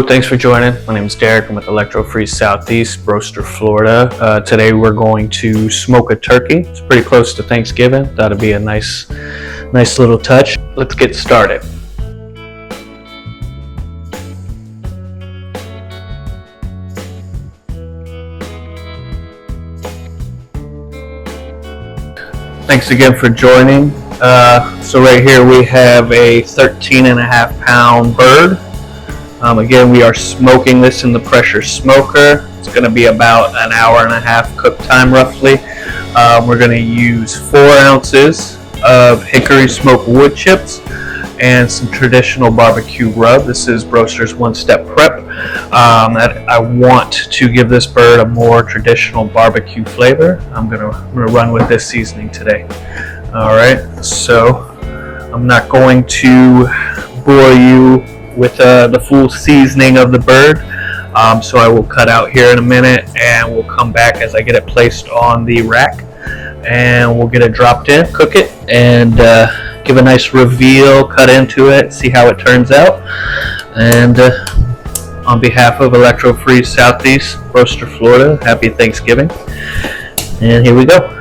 Hello, thanks for joining. My name is Derek. I'm with Electro Southeast, Broaster, Florida. Today we're going to smoke a turkey. It's pretty close to Thanksgiving. Thought it'd be a nice little touch. Let's get started. Thanks again for joining. So right here we have a 13.5 pound bird. Again, we are smoking this in the pressure smoker. It's going to be about an hour and a half cook time roughly. We're going to use 4 ounces of hickory smoked wood chips and some traditional barbecue rub. This is Broaster's one-step prep. I want to give this bird a more traditional barbecue flavor. I'm gonna run with this seasoning today. All right, so I'm not going to bore you with the full seasoning of the bird, so I will cut out here in a minute and we'll come back as I get it placed on the rack and we'll get it dropped in, cook it, and give a nice reveal, cut into it, see how it turns out. And on behalf of Electro Southeast, Broaster, Florida, happy Thanksgiving. And here we go.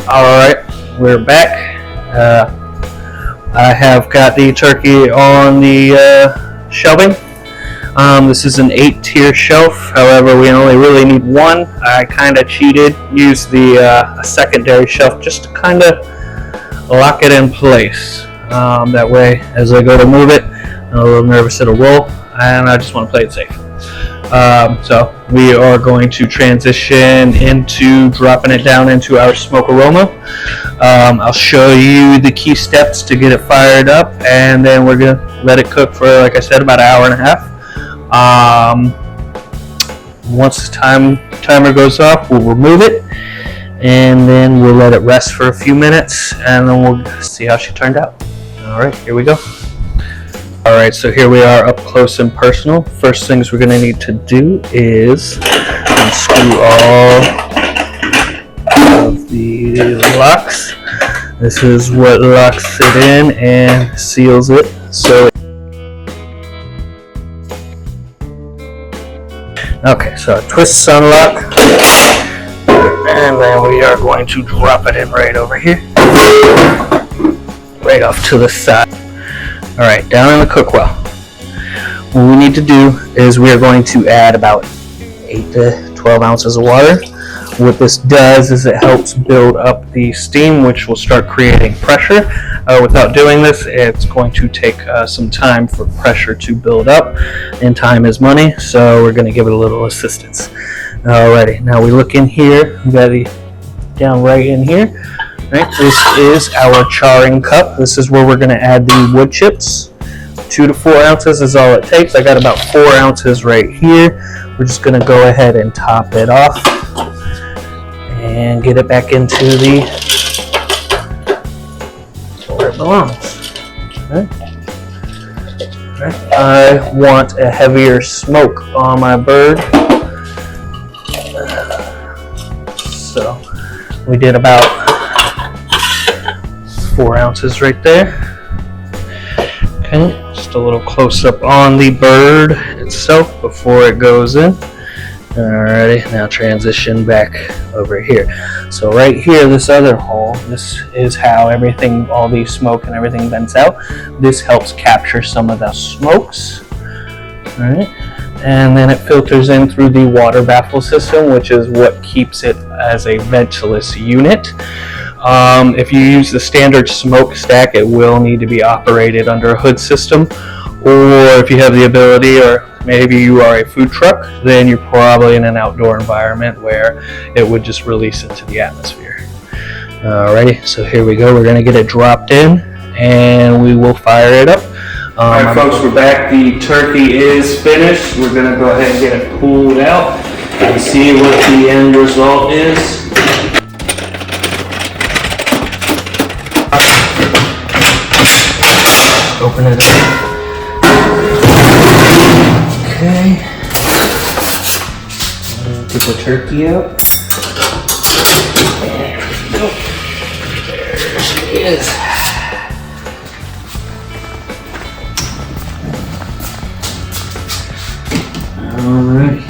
Alright, we're back. I have got the turkey on the shelving. This is an 8-tier shelf, however we only really need 1. I kind of cheated, used the secondary shelf just to kind of lock it in place. That way, as I go to move it, I'm a little nervous it'll roll, and I just want to play it safe. So we are going to transition into dropping it down into our Smokaroma. I'll show you the key steps to get it fired up, and then we're going to let it cook for, like I said, about an hour and a half. Once the timer goes off, we'll remove it, and then we'll let it rest for a few minutes, and then we'll see how she turned out. All right, here we go. Alright, so here we are up close and personal. First things we're going to need to do is unscrew all of the locks. This is what locks it in and seals it. Okay, so twist unlock, and then we are going to drop it in right over here, right off to the side. Alright, down in the cook well. What we need to do is we are going to add about 8 to 12 ounces of water. What this does is it helps build up the steam, which will start creating pressure. Without doing this, it's going to take some time for pressure to build up, and time is money, so we're going to give it a little assistance. Alrighty, now we look in here, we got it down right in here. Right, this is our charring cup. This is where we're going to add the wood chips. 2 to 4 ounces is all it takes. I got about 4 ounces right here. We're just going to go ahead and top it off and get it back into where it belongs. Right. I want a heavier smoke on my bird, so we did about 4 ounces right there. Okay, just a little close up on the bird itself before it goes in. Alrighty, now transition back over here. So right here, this other hole, this is how everything, all the smoke and everything vents out. This helps capture some of the smokes. Alright, and then it filters in through the water baffle system, which is what keeps it as a ventless unit. If you use the standard smokestack, it will need to be operated under a hood system, or if you have the ability, or maybe you are a food truck, then you're probably in an outdoor environment where it would just release into the atmosphere. Alrighty, so here we go. We're going to get it dropped in, and we will fire it up. Alright folks, we're back. The turkey is finished. We're going to go ahead and get it pulled out and see what the end result is. Open it up. Okay. Get the turkey out. There we go. There she is. Alright.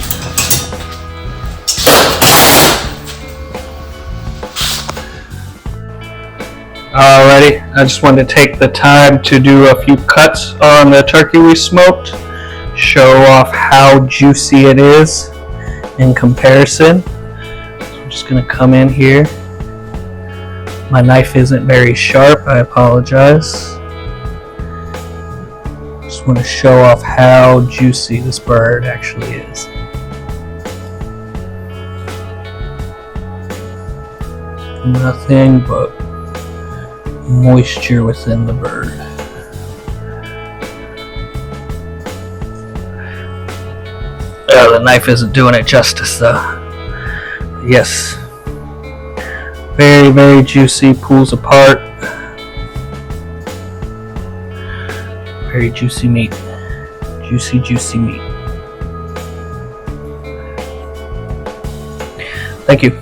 Alrighty, I just wanted to take the time to do a few cuts on the turkey we smoked, show off how juicy it is in comparison. So I'm just going to come in here. My knife isn't very sharp, I apologize. Just want to show off how juicy this bird actually is. Nothing but moisture within the bird. Oh, the knife isn't doing it justice though. Yes. Very, very juicy, pulls apart. Very juicy meat. Juicy, juicy meat. Thank you.